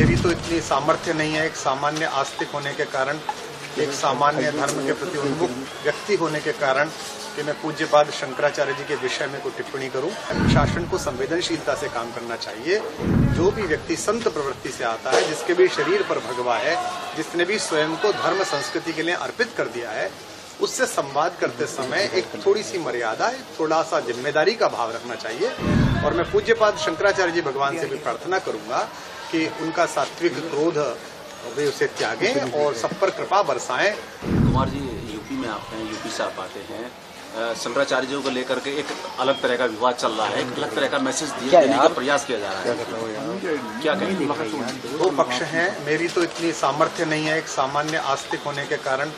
मेरी तो इतनी सामर्थ्य नहीं है एक सामान्य आस्तिक होने के कारण, एक सामान्य धर्म के प्रति उन्मुख व्यक्ति होने के कारण कि मैं पूज्यपाद शंकराचार्य जी के विषय में कोई टिप्पणी करूं। शासन को संवेदनशीलता से काम करना चाहिए। जो भी व्यक्ति संत प्रवृत्ति से आता है, जिसके भी शरीर पर भगवा है, जिसने भी स्वयं को धर्म संस्कृति के लिए अर्पित कर दिया है, उससे संवाद करते समय एक थोड़ी सी मर्यादा, थोड़ा सा जिम्मेदारी का भाव रखना चाहिए। और मैं पूज्यपाद शंकराचार्य जी भगवान से भी प्रार्थना करूंगा कि उनका सात्विक क्रोध वे उसे त्यागें और सब पर कृपा बरसाएं। कुमार जी, यूपी में आप हैं, यूपी से आप आते हैं। शंकराचार्य जी को लेकर के एक अलग तरह का विवाद चल रहा है, एक अलग तरह का मैसेज देने का प्रयास किया जा रहा है। क्या कहेंगे? दो पक्ष हैं। मेरी तो इतनी सामर्थ्य नहीं है एक सामान्य आस्तिक होने के कारण,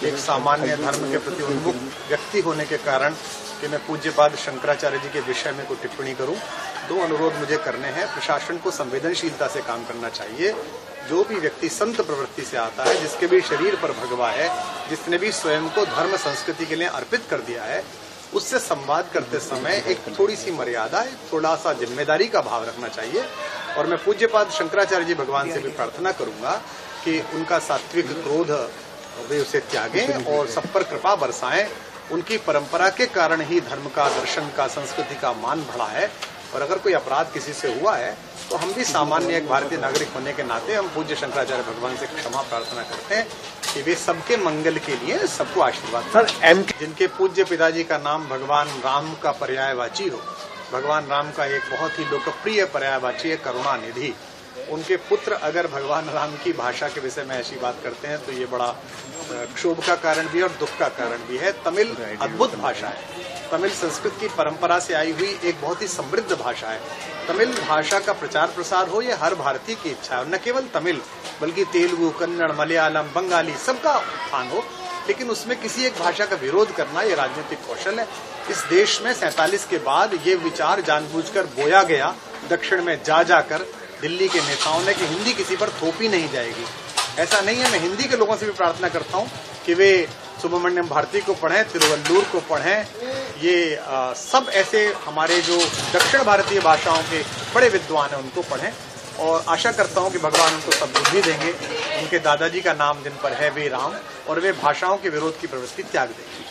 एक सामान्य धर्म के प्रति उन्मुख व्यक्ति होने के कारण कि मैं पूज्यपाद शंकराचार्य जी के विषय में कोई टिप्पणी करूं। दो अनुरोध मुझे करने हैं। प्रशासन को संवेदनशीलता से काम करना चाहिए। जो भी व्यक्ति संत प्रवृत्ति से आता है, जिसके भी शरीर पर भगवा है, जिसने भी स्वयं को धर्म संस्कृति के लिए अर्पित कर दिया है, उससे संवाद करते समय एक थोड़ी सी मर्यादा, थोड़ा सा जिम्मेदारी का भाव रखना चाहिए। और मैं पूज्यपाद शंकराचार्य जी भगवान से भी प्रार्थना करूंगा कि उनका सात्विक क्रोध वे उसे त्यागें और सब पर कृपा बरसाएं। उनकी परंपरा के कारण ही धर्म का, दर्शन का, संस्कृति का मान बढ़ा है। और अगर कोई अपराध किसी से हुआ है तो हम भी सामान्य एक भारतीय नागरिक होने के नाते हम पूज्य शंकराचार्य भगवान से क्षमा प्रार्थना करते हैं कि वे सबके मंगल के लिए सबको आशीर्वाद दें। जिनके पूज्य पिताजी का नाम भगवान राम का पर्यायवाची हो, भगवान राम का एक बहुत ही लोकप्रिय पर्यायवाची है करुणानिधि। उनके पुत्र अगर भगवान राम की भाषा के विषय में ऐसी बात करते हैं तो ये बड़ा क्षोभ का कारण भी है और दुख का कारण भी है। तमिल अद्भुत भाषा है। तमिल संस्कृत की परंपरा से आई हुई एक बहुत ही समृद्ध भाषा है। तमिल भाषा का प्रचार प्रसार हो, ये हर भारतीय की इच्छा है। न केवल तमिल बल्कि तेलुगु, कन्नड़, मलयालम, बंगाली सबका उत्थान हो। लेकिन उसमें किसी एक भाषा का विरोध करना ये राजनीतिक कौशल है। इस देश में 47 के बाद ये विचार जानबूझकर बोया गया दक्षिण में जाकर दिल्ली के नेताओं ने कि हिंदी किसी पर थोपी नहीं जाएगी। ऐसा नहीं है। मैं हिंदी के लोगों से भी प्रार्थना करता हूं कि वे सुब्रमण्यम भारती को पढ़ें, तिरुवल्लुर को पढ़ें। ये सब ऐसे हमारे जो दक्षिण भारतीय भाषाओं के बड़े विद्वान हैं उनको पढ़ें। और आशा करता हूं कि भगवान उनको सब बुद्धि देंगे। उनके दादाजी का नाम जिन पर है वे राम, और वे भाषाओं के विरोध की प्रवृत्ति त्याग देंगे।